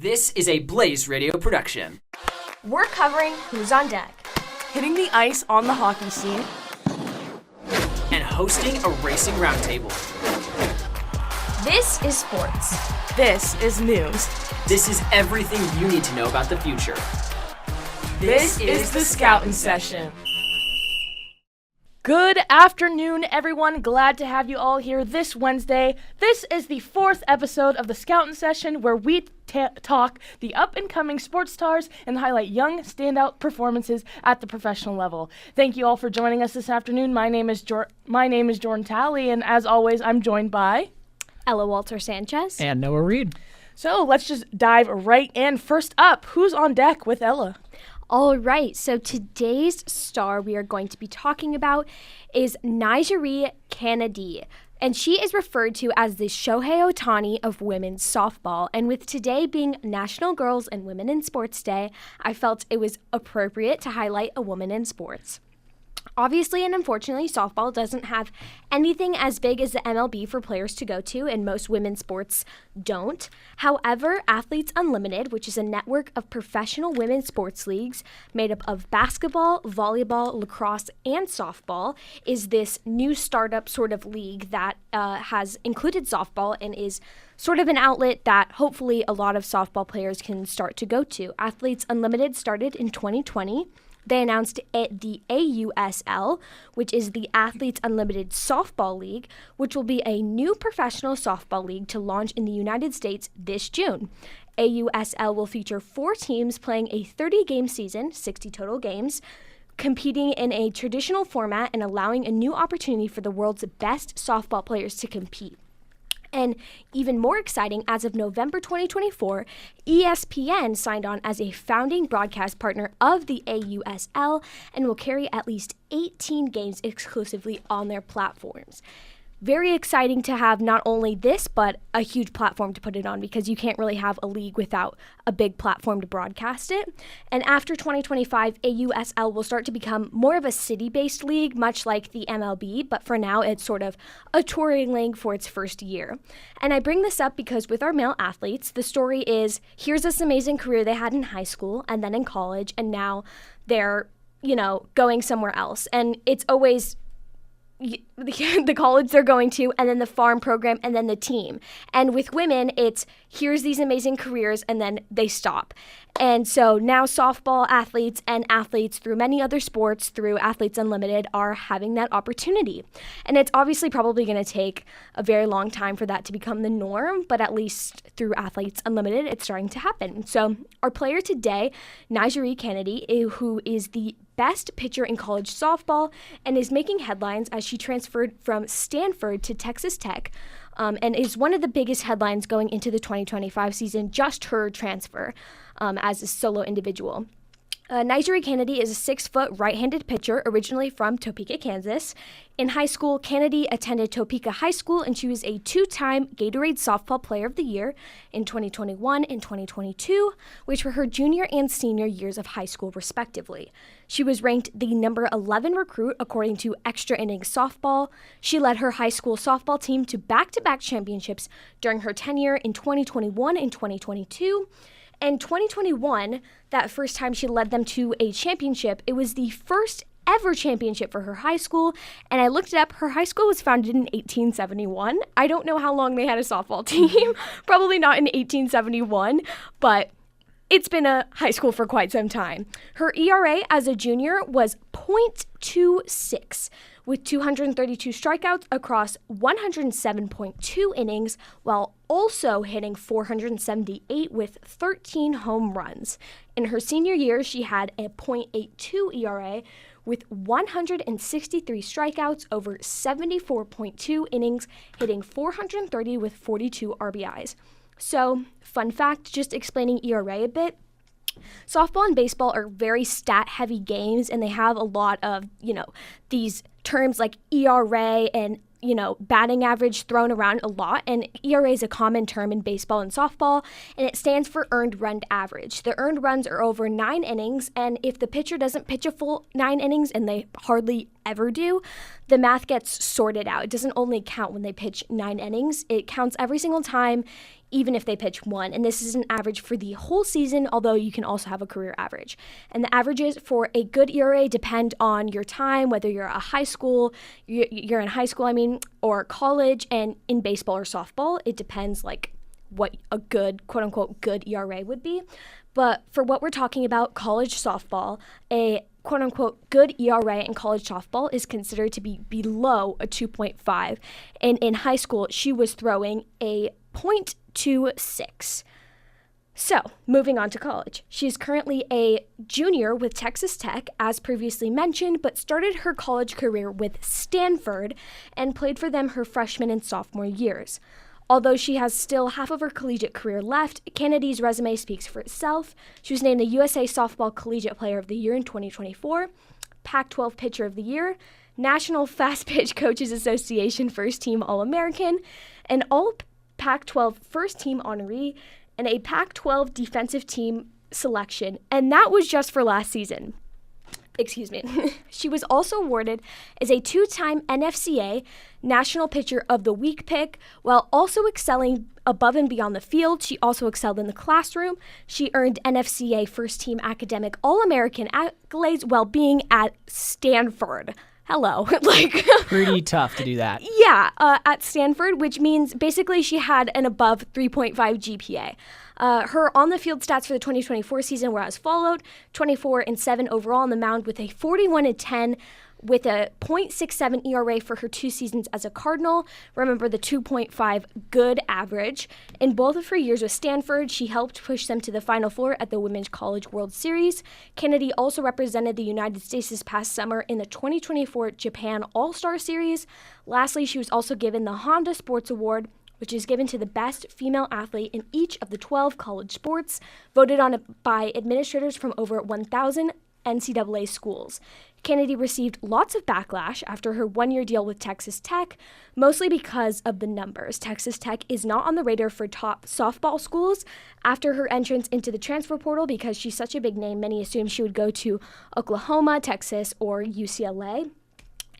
This is a Blaze Radio production. We're covering who's on deck, hitting the ice on the hockey scene, and hosting a racing roundtable. This is sports. This is news. This is everything you need to know about the future. This is the Scoutin Session. Good afternoon, everyone. Glad to have you all here this Wednesday. This is the 4th episode of the Scoutin Session, where we talk the up-and-coming sports stars and highlight young, standout performances at the professional level. Thank you all for joining us this afternoon. My name is Jordan Talley, and as always, I'm joined by Ella Wolter-Sánchez and Noah Reed. So let's just dive right in. First up, who's on deck with Ella? All right, so today's star we are going to be talking about is NiJaree Canady, and she is referred to as the Shohei Ohtani of women's softball. And with today being National Girls and Women in Sports Day, I felt it was appropriate to highlight a woman in sports. Obviously and unfortunately, softball doesn't have anything as big as the MLB for players to go to, and most women's sports don't. However, Athletes Unlimited, which is a network of professional women's sports leagues made up of basketball, volleyball, lacrosse, and softball, is this new startup sort of league that has included softball and is sort of an outlet that hopefully a lot of softball players can start to go to. Athletes Unlimited started in 2020. They announced the AUSL, which is the Athletes Unlimited Softball League, which will be a new professional softball league to launch in the United States this June. AUSL will feature 4 teams playing a 30-game season, 60 total games, competing in a traditional format and allowing a new opportunity for the world's best softball players to compete. And even more exciting, as of November 2024, ESPN signed on as a founding broadcast partner of the AUSL and will carry at least 18 games exclusively on their platforms. Very exciting to have not only this, but a huge platform to put it on, because you can't really have a league without a big platform to broadcast it. And after 2025, AUSL will start to become more of a city-based league, much like the MLB, but for now it's sort of a touring league for its first year. And I bring this up because with our male athletes, the story is, here's this amazing career they had in high school and then in college, and now they're, going somewhere else. And it's always the college they're going to, and then the farm program, and then the team. And with women, it's here's these amazing careers, and then they stop. And so now softball athletes and athletes through many other sports, through Athletes Unlimited, are having that opportunity. And it's obviously probably going to take a very long time for that to become the norm, but at least through Athletes Unlimited, it's starting to happen. So our player today, NiJaree Canady, who is the best pitcher in college softball and is making headlines as she transferred from Stanford to Texas Tech, and is one of the biggest headlines going into the 2025 season, just her transfer as a solo individual. NiJaree Canady is a 6-foot right-handed pitcher originally from Topeka, Kansas. In high school, Canady attended Topeka High School, and she was a 2-time Gatorade Softball Player of the Year in 2021 and 2022, which were her junior and senior years of high school, respectively. She was ranked the number 11 recruit according to Extra Innings Softball. She led her high school softball team to back-to-back championships during her tenure in 2021 and 2022. And 2021, that first time she led them to a championship, it was the first ever championship for her high school. And I looked it up. Her high school was founded in 1871. I don't know how long they had a softball team. Probably not in 1871, but it's been a high school for quite some time. Her ERA as a junior was .26, with 232 strikeouts across 107.2 innings, while also hitting 478 with 13 home runs. In her senior year, she had a .82 ERA with 163 strikeouts over 74.2 innings, hitting 430 with 42 RBIs. So, fun fact, just explaining ERA a bit. Softball and baseball are very stat-heavy games, and they have a lot of, these terms like ERA and, batting average thrown around a lot. And ERA is a common term in baseball and softball, and it stands for earned run average. The earned runs are over 9 innings, and if the pitcher doesn't pitch a full 9 innings, and they hardly ever do, the math gets sorted out. It doesn't only count when they pitch 9 innings. It counts every single time, even if they pitch one. And this is an average for the whole season, although you can also have a career average. And the averages for a good ERA depend on your time, whether you're a high school, you're in high school, or college, and in baseball or softball, it depends like what a good, quote unquote, good ERA would be. But for what we're talking about, college softball, a quote unquote good ERA in college softball is considered to be below a 2.5. And in high school, she was throwing a 0.26. So, moving on to college. She's currently a junior with Texas Tech, as previously mentioned, but started her college career with Stanford and played for them her freshman and sophomore years. Although she has still half of her collegiate career left, Canady's resume speaks for itself. She was named the USA Softball Collegiate Player of the Year in 2024, Pac-12 Pitcher of the Year, National Fast Pitch Coaches Association First Team All-American, an All-Pac-12 First Team honoree, and a Pac-12 Defensive Team selection, and that was just for last season. Excuse me. She was also awarded as a 2-time NFCA National Pitcher of the Week pick, while also excelling above and beyond the field. She also excelled in the classroom. She earned NFCA First Team Academic All-American accolades while being at Stanford. Hello. Pretty tough to do that. Yeah, at Stanford, which means basically she had an above 3.5 GPA. Her on-the-field stats for the 2024 season were as followed: 24-7 overall on the mound with a 41-10 with a .67 ERA for her 2 seasons as a Cardinal. Remember the 2.5 good average. In both of her years with Stanford, she helped push them to the Final Four at the Women's College World Series. Canady also represented the United States this past summer in the 2024 Japan All-Star Series. Lastly, she was also given the Honda Sports Award, which is given to the best female athlete in each of the 12 college sports, voted on by administrators from over 1,000 NCAA schools. Canady received lots of backlash after her 1-year deal with Texas Tech, mostly because of the numbers. Texas Tech is not on the radar for top softball schools. After her entrance into the transfer portal, because she's such a big name, many assumed she would go to Oklahoma, Texas, or UCLA.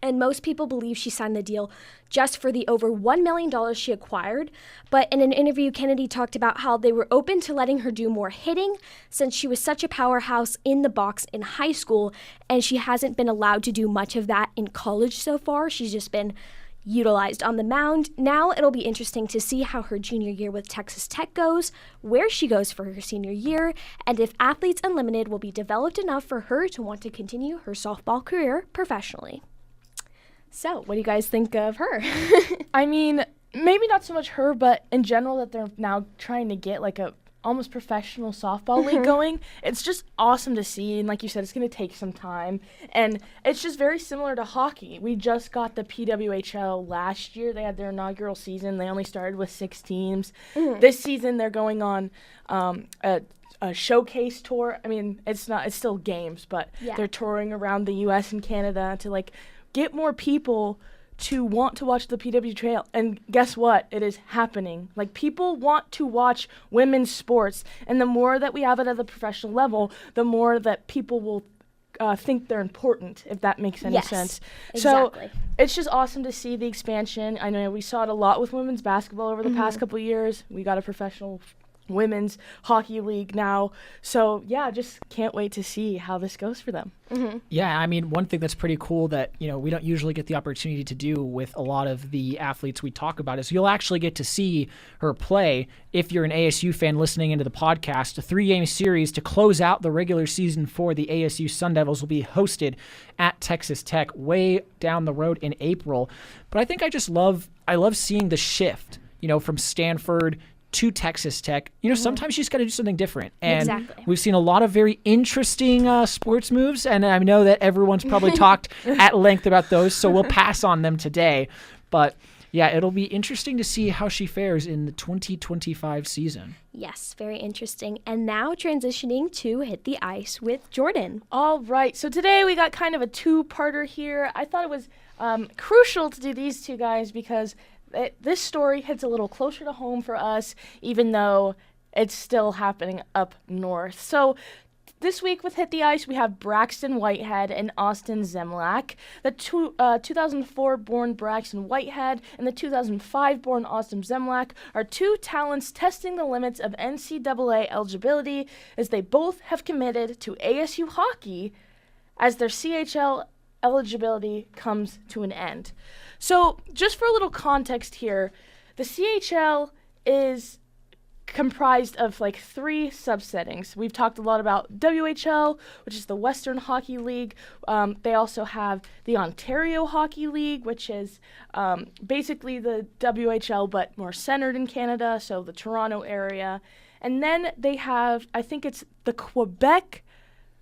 And most people believe she signed the deal just for the over $1 million she acquired. But in an interview, Canady talked about how they were open to letting her do more hitting since she was such a powerhouse in the box in high school, and she hasn't been allowed to do much of that in college so far. She's just been utilized on the mound. Now it'll be interesting to see how her junior year with Texas Tech goes, where she goes for her senior year, and if Athletes Unlimited will be developed enough for her to want to continue her softball career professionally. So, what do you guys think of her? I mean, maybe not so much her, but in general that they're now trying to get like a almost professional softball league going. It's just awesome to see, and like you said, it's going to take some time. And it's just very similar to hockey. We just got the PWHL last year. They had their inaugural season. They only started with 6 teams. This season, they're going on a showcase tour. I mean, it's still games, but they're touring around the U.S. and Canada to like get more people to want to watch the PWHL. And guess what? It is happening. Like, people want to watch women's sports, and the more that we have it at the professional level, the more that people will think they're important, if that makes any sense. Exactly. So it's just awesome to see the expansion. I know we saw it a lot with women's basketball over the past couple of years. We got a professional women's hockey league now. So, yeah, just can't wait to see how this goes for them. Yeah, I mean, one thing that's pretty cool that, we don't usually get the opportunity to do with a lot of the athletes we talk about is you'll actually get to see her play. If you're an ASU fan listening into the podcast, a 3-game series to close out the regular season for the ASU Sun Devils will be hosted at Texas Tech way down the road in April. But I think I love seeing the shift, from Stanford to Texas Tech. Sometimes you just got to do something different. And we've seen a lot of very interesting sports moves, and I know that everyone's probably talked at length about those, so we'll pass on them today. But yeah, it'll be interesting to see how she fares in the 2025 season. Yes, very interesting. And now transitioning to Hit the Ice with Jordan. All right, so today we got kind of a 2-parter here. I thought it was crucial to do these two guys because this story hits a little closer to home for us, even though it's still happening up north. So this week with Hit the Ice, we have Braxton Whitehead and Austin Zemlak. The 2004-born Braxton Whitehead and the 2005-born Austin Zemlak are two talents testing the limits of NCAA eligibility, as they both have committed to ASU hockey as their CHL eligibility comes to an end. So, just for a little context here, the CHL is comprised of like three subsettings. We've talked a lot about WHL, which is the Western Hockey League. They also have the Ontario Hockey League, which is basically the WHL but more centered in Canada, so the Toronto area. And then they have, I think it's the Quebec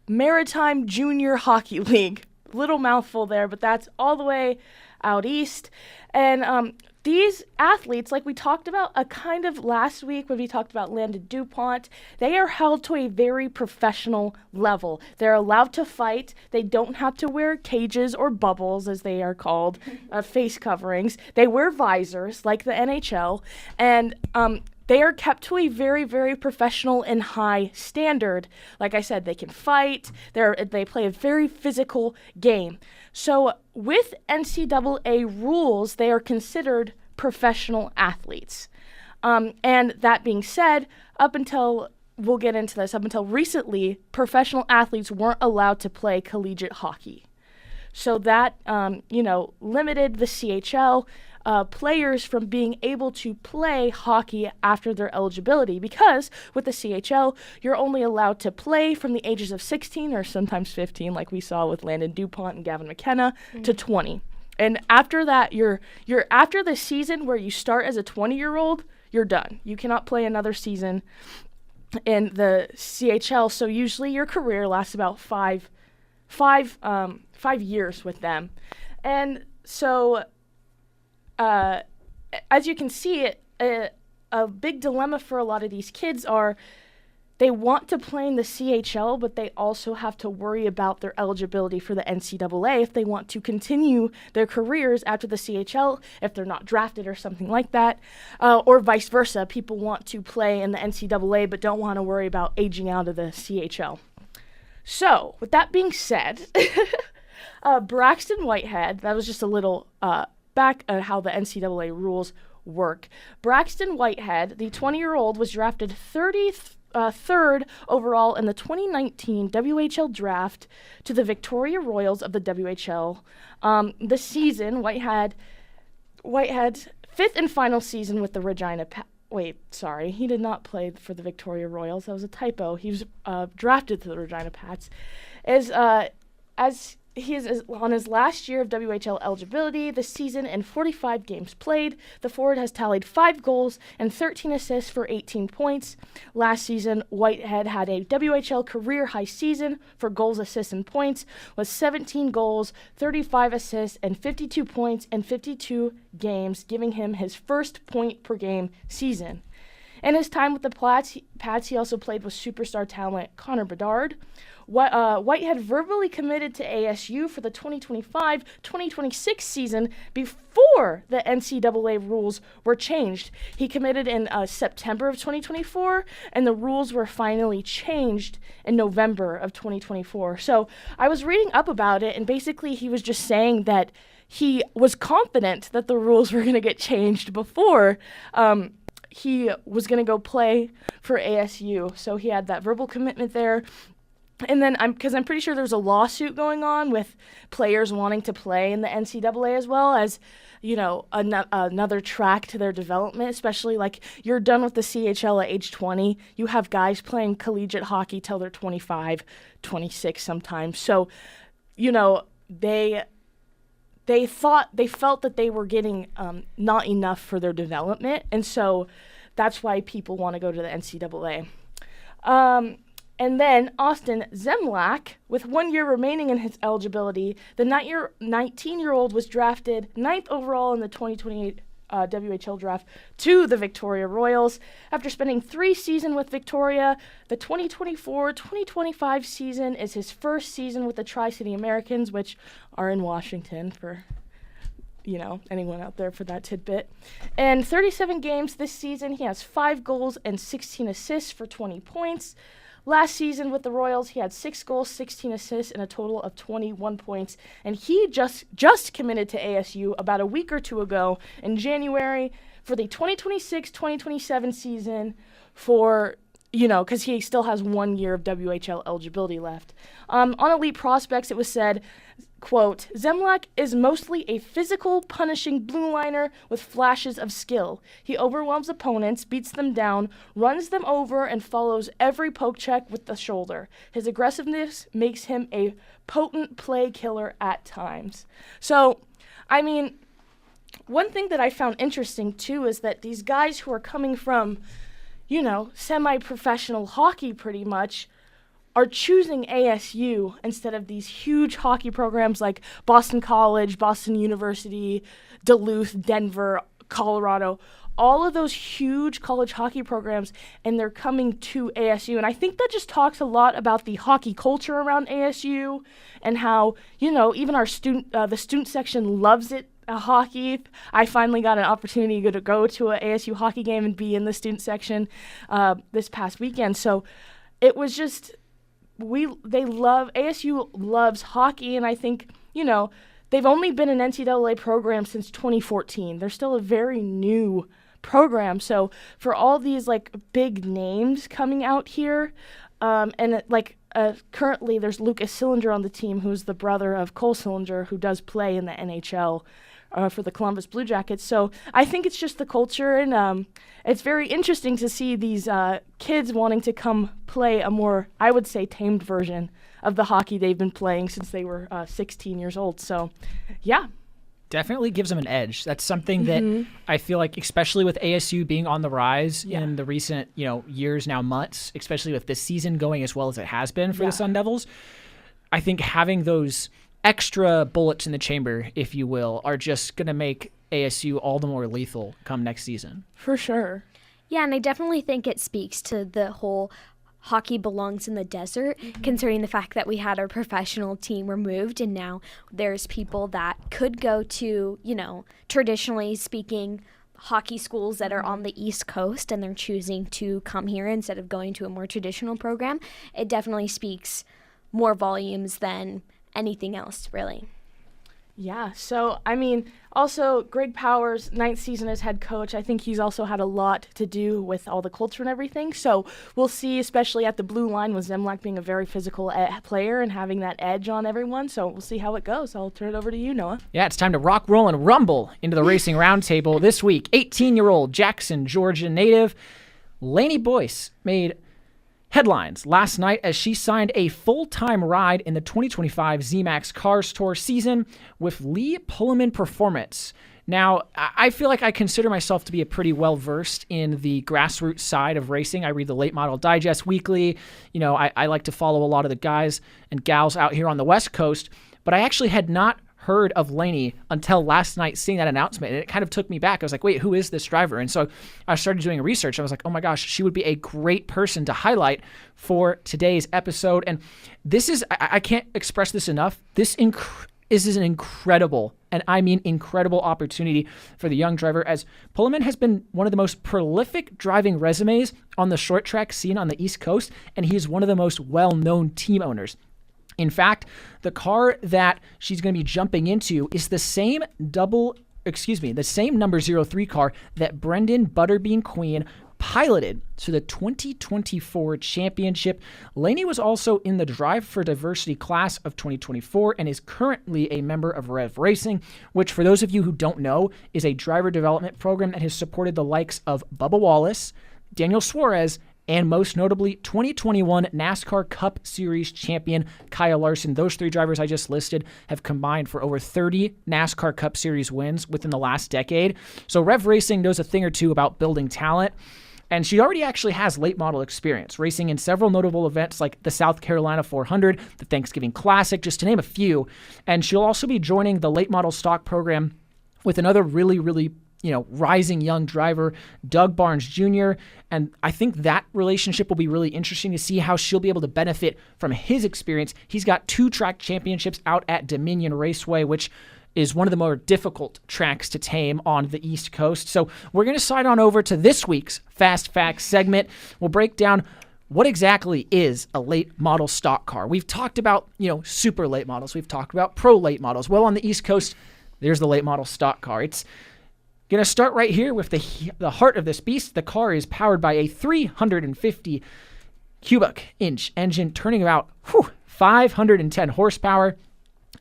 Maritime Junior Hockey League. Little mouthful there, but that's all the way out east. And these athletes, like we talked about a kind of last week when we talked about Landon DuPont, they are held to a very professional level. They're allowed to fight. They don't have to wear cages or bubbles, as they are called, face coverings. They wear visors, like the NHL, and they are kept to a very, very professional and high standard. Like I said, they can fight. They play a very physical game. So with NCAA rules, they are considered professional athletes. And that being said, we'll get into this, up until recently, professional athletes weren't allowed to play collegiate hockey. So that, limited the CHL players from being able to play hockey after their eligibility, because with the CHL, you're only allowed to play from the ages of 16 or sometimes 15, like we saw with Landon DuPont and Gavin McKenna, to 20. And after that, you're after the season where you start as a 20-year-old, you're done. You cannot play another season in the CHL. So usually your career lasts about five years with them. And so as you can see, a big dilemma for a lot of these kids are they want to play in the CHL, but they also have to worry about their eligibility for the NCAA if they want to continue their careers after the CHL, if they're not drafted or something like that, or vice versa. People want to play in the NCAA but don't want to worry about aging out of the CHL. So, with that being said, Braxton Whitehead, that was just a little back at how the NCAA rules work. Braxton Whitehead, the 20-year-old, was drafted 33rd overall in the 2019 WHL draft to the Victoria Royals of the WHL. This season, Whitehead's fifth and final season with the Regina he did not play for the Victoria Royals. That was a typo. He was drafted to the Regina Pats. As he is on his last year of WHL eligibility this season and 45 games played. The forward has tallied 5 goals and 13 assists for 18 points. Last season, Whitehead had a WHL career high season for goals, assists, and points, with 17 goals, 35 assists, and 52 points in 52 games, giving him his first point-per-game season. In his time with the Pats, he also played with superstar talent Connor Bedard. Whitehead verbally committed to ASU for the 2025-2026 season before the NCAA rules were changed. He committed in September of 2024, and the rules were finally changed in November of 2024. So I was reading up about it, and basically he was just saying that he was confident that the rules were going to get changed before he was going to go play for ASU. So he had that verbal commitment there. And then I'm pretty sure there's a lawsuit going on with players wanting to play in the NCAA as well as, another track to their development, especially like you're done with the CHL at age 20. You have guys playing collegiate hockey till they're 25, 26 sometimes. So, they felt that they were getting not enough for their development. And so that's why people want to go to the NCAA. And then Austin Zemlak, with 1 year remaining in his eligibility, the 19-year-old was drafted 9th overall in the 2028 WHL draft to the Victoria Royals. After spending 3 seasons with Victoria, the 2024-2025 season is his first season with the Tri-City Americans, which are in Washington for anyone out there for that tidbit. And 37 games this season, he has 5 goals and 16 assists for 20 points. last season with the Royals, he had 6 goals, 16 assists, and a total of 21 points. And he just committed to ASU about a week or two ago in January for the 2026-2027 season because he still has 1 year of WHL eligibility left. On Elite Prospects, it was said, quote, Zemlak is mostly a physical, punishing blue liner with flashes of skill. He overwhelms opponents, beats them down, runs them over, and follows every poke check with the shoulder. His aggressiveness makes him a potent play killer at times. So, I mean, one thing that I found interesting, too, is that these guys who are coming from, semi-professional hockey pretty much, are choosing ASU instead of these huge hockey programs like Boston College, Boston University, Duluth, Denver, Colorado, all of those huge college hockey programs, and they're coming to ASU. And I think that just talks a lot about the hockey culture around ASU and how, even our the student section loves it. Hockey. I finally got an opportunity to go to an ASU hockey game and be in the student section this past weekend. So it was just ASU loves hockey, and I think they've only been an NCAA program since 2014. They're still a very new program. So for all these big names coming out here, currently there's Lucas Sillinger on the team, who's the brother of Cole Sillinger, who does play in the NHL for the Columbus Blue Jackets. So I think it's just the culture, and it's very interesting to see these kids wanting to come play a more, I would say, tamed version of the hockey they've been playing since they were 16 years old. So, yeah. Definitely gives them an edge. That's something that I feel like, especially with ASU being on the rise in the recent, years now, months, especially with this season going as well as it has been for the Sun Devils, I think having those extra bullets in the chamber, if you will, are just going to make ASU all the more lethal come next season. For sure. Yeah, and I definitely think it speaks to the whole hockey belongs in the desert, considering the fact that we had our professional team removed, and now there's people that could go to, traditionally speaking, hockey schools that are on the East Coast, and they're choosing to come here instead of going to a more traditional program. It definitely speaks more volumes than anything else, really. Yeah, so, also Greg Powers, 9th season as head coach, I think he's also had a lot to do with all the culture and everything. So we'll see, especially at the blue line, with Zemlak being a very physical player and having that edge on everyone. So we'll see how it goes. I'll turn it over to you, Noah. Yeah, it's time to rock, roll, and rumble into the Racing Roundtable. This week, 18-year-old Jackson, Georgia native Laine Buice made headlines last night as she signed a full-time ride in the 2025 ZMAX Cars Tour season with Lee Pullman Performance. Now, I feel like I consider myself to be a pretty well-versed in the grassroots side of racing. I read the Late Model Digest weekly. I like to follow a lot of the guys and gals out here on the West Coast, but I actually had not heard of Laine until last night, seeing that announcement, and it kind of took me back. I was like, wait, who is this driver? And so I started doing research. I was like, oh my gosh, she would be a great person to highlight for today's episode. And this is, I can't express this enough. This is an incredible, and I mean incredible, opportunity for the young driver, as Pullman has been one of the most prolific driving resumes on the short track scene on the East Coast, and he is one of the most well-known team owners. In fact, the car that she's going to be jumping into is the same number 03 car that Brendan Butterbean Queen piloted to the 2024 championship. Laine was also in the Drive for Diversity class of 2024 and is currently a member of Rev Racing, which, for those of you who don't know, is a driver development program that has supported the likes of Bubba Wallace, Daniel Suarez, and most notably 2021 NASCAR Cup Series champion Kyle Larson. Those three drivers I just listed have combined for over 30 NASCAR Cup Series wins within the last decade. So Rev Racing knows a thing or two about building talent. And she already actually has late model experience, racing in several notable events like the South Carolina 400, the Thanksgiving Classic, just to name a few. And she'll also be joining the late model stock program with another really rising young driver, Doug Barnes Jr. And I think that relationship will be really interesting to see how she'll be able to benefit from his experience. He's got 2 track championships out at Dominion Raceway, which is one of the more difficult tracks to tame on the East Coast. So we're going to slide on over to this week's Fast Facts segment. We'll break down what exactly is a late model stock car? We've talked about, super late models. We've talked about pro late models. Well, on the East Coast, there's the late model stock car. It's going to start right here with the heart of this beast. The car is powered by a 350 cubic inch engine, turning about 510 horsepower.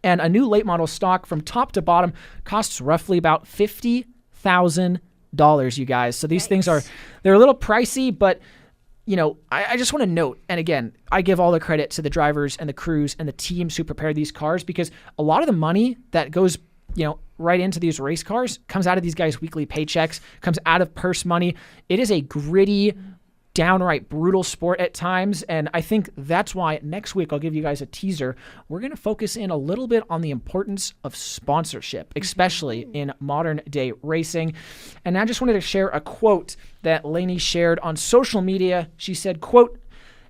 And a new late model stock from top to bottom costs roughly about $50,000, you guys. So these things they're a little pricey, but I just want to note, and again, I give all the credit to the drivers and the crews and the teams who prepare these cars, because a lot of the money that goes, right into these race cars comes out of these guys' weekly paychecks, comes out of purse money. It is a gritty, downright brutal sport at times, and I think that's why next week I'll give you guys a teaser. We're going to focus in a little bit on the importance of sponsorship, especially in modern day racing. And I just wanted to share a quote that Laine shared on social media. She said, quote,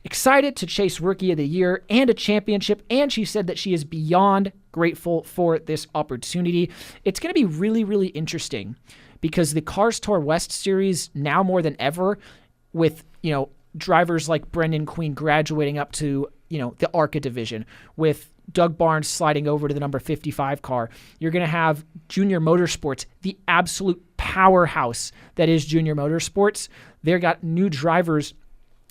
"Excited to chase Rookie of the Year and a championship," and she said that she is beyond grateful for this opportunity. It's going to be really, really interesting because the Cars Tour West Series, now more than ever, with, drivers like Brendan Queen graduating up to, the ARCA division, with Doug Barnes sliding over to the number 55 car. You're going to have Junior Motorsports, the absolute powerhouse that is Junior Motorsports. They've got new drivers.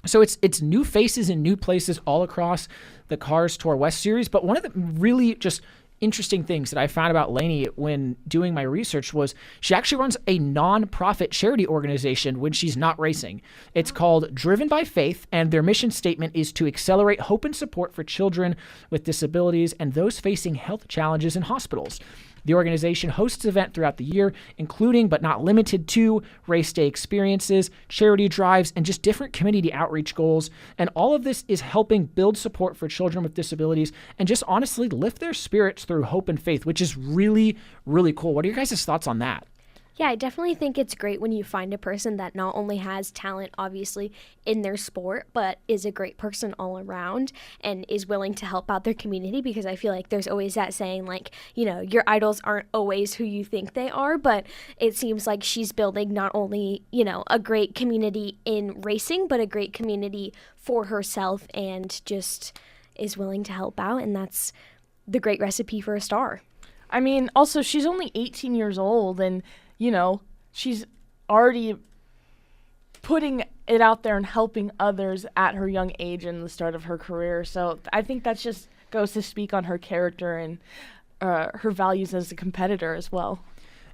So it's new faces in new places all across the Cars Tour West Series. But one of the really just interesting things that I found about Laine when doing my research was she actually runs a non-profit charity organization when she's not racing. It's called Driven by Faith, and their mission statement is to accelerate hope and support for children with disabilities and those facing health challenges in hospitals. The organization hosts events throughout the year, including but not limited to race day experiences, charity drives, and just different community outreach goals. And all of this is helping build support for children with disabilities and just honestly lift their spirits through hope and faith, which is really, really cool. What are your guys' thoughts on that? Yeah, I definitely think it's great when you find a person that not only has talent, obviously, in their sport, but is a great person all around and is willing to help out their community, because I feel like there's always that saying, like, your idols aren't always who you think they are, but it seems like she's building not only, a great community in racing, but a great community for herself and just is willing to help out, and that's the great recipe for a star. I mean, also, she's only 18 years old, and she's already putting it out there and helping others at her young age in the start of her career. So I think that just goes to speak on her character and her values as a competitor as well.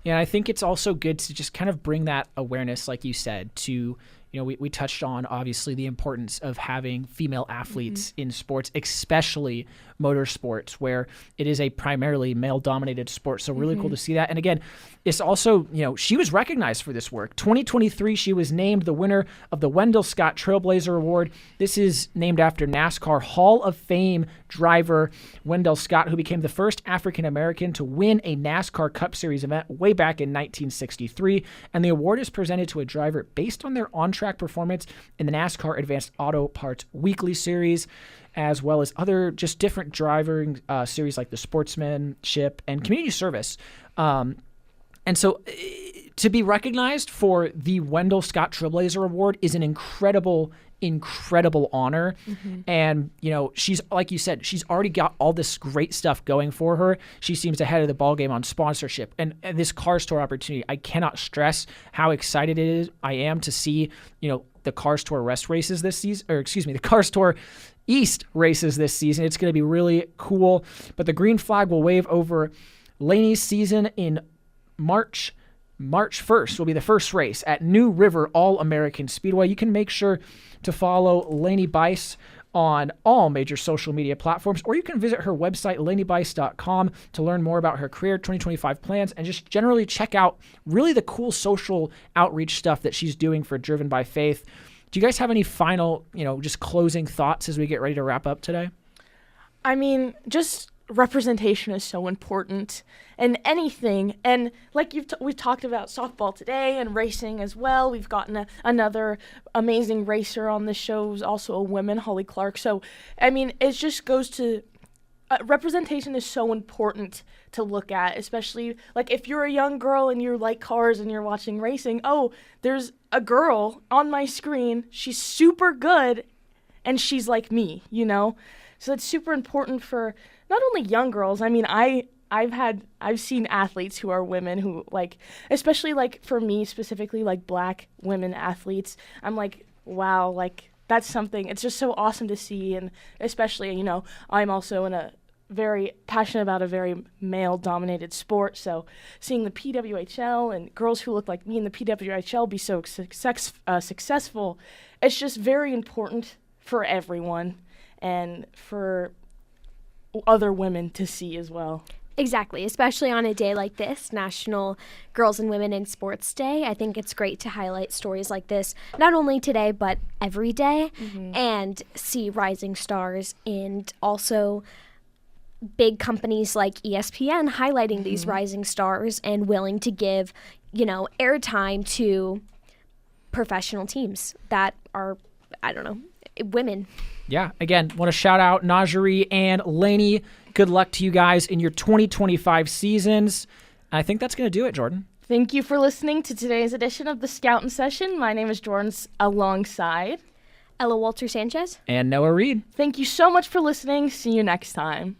Yeah, I think it's also good to just kind of bring that awareness, like you said, to, we touched on, obviously, the importance of having female athletes in sports, especially motorsports, where it is a primarily male-dominated sport. So really cool to see that. And again, it's also, she was recognized for this work. 2023, she was named the winner of the Wendell Scott Trailblazer Award. This is named after NASCAR Hall of Fame driver Wendell Scott, who became the first African-American to win a NASCAR Cup Series event way back in 1963. And the award is presented to a driver based on their on-track performance in the NASCAR Advanced Auto Parts Weekly Series, as well as other just different driving series like the Sportsmanship and Community Service. And so to be recognized for the Wendell Scott Trailblazer Award is an incredible honor. And, she's, like you said, she's already got all this great stuff going for her. She seems ahead of the ballgame on sponsorship. And this Cars Tour opportunity, I cannot stress how excited I am to see, the Cars Tour West races this season, the Cars Tour East races this season. It's going to be really cool. But the green flag will wave over Laine's season in March 1st will be the first race at New River All-American Speedway. You can make sure to follow Laine Buice on all major social media platforms, or you can visit her website, lainebuice.com, to learn more about her career 2025 plans and just generally check out really the cool social outreach stuff that she's doing for Driven by Faith. Do you guys have any final, just closing thoughts as we get ready to wrap up today? I mean, just representation is so important in anything, and like we've talked about softball today and racing as well. We've gotten another amazing racer on the show, who's also a woman, Holly Clark. So I mean, it just goes to representation is so important to look at, especially like if you're a young girl and you like cars and you're watching racing. Oh, there's a girl on my screen, she's super good, and she's like me, you know? So it's super important for not only young girls. I mean, I've seen athletes who are women who, like, especially, like, for me specifically, like, Black women athletes, I'm like, wow, like, that's something, it's just so awesome to see. And especially, you know, I'm also very passionate about a very male-dominated sport, so seeing the PWHL and girls who look like me in the PWHL be so successful, it's just very important for everyone and for other women to see as well. Exactly, especially on a day like this, National Girls and Women in Sports Day. I think it's great to highlight stories like this, not only today, but every day, and see rising stars, and also big companies like ESPN highlighting these rising stars and willing to give, you know, airtime to professional teams that are, I don't know, women. Yeah, again, want to shout out NiJaree and Laine. Good luck to you guys in your 2025 seasons. I think that's going to do it, Jordan. Thank you for listening to today's edition of the Scoutin Session. My name is Jordan, alongside Ella Wolter-Sánchez and Noah Reed. Thank you so much for listening. See you next time.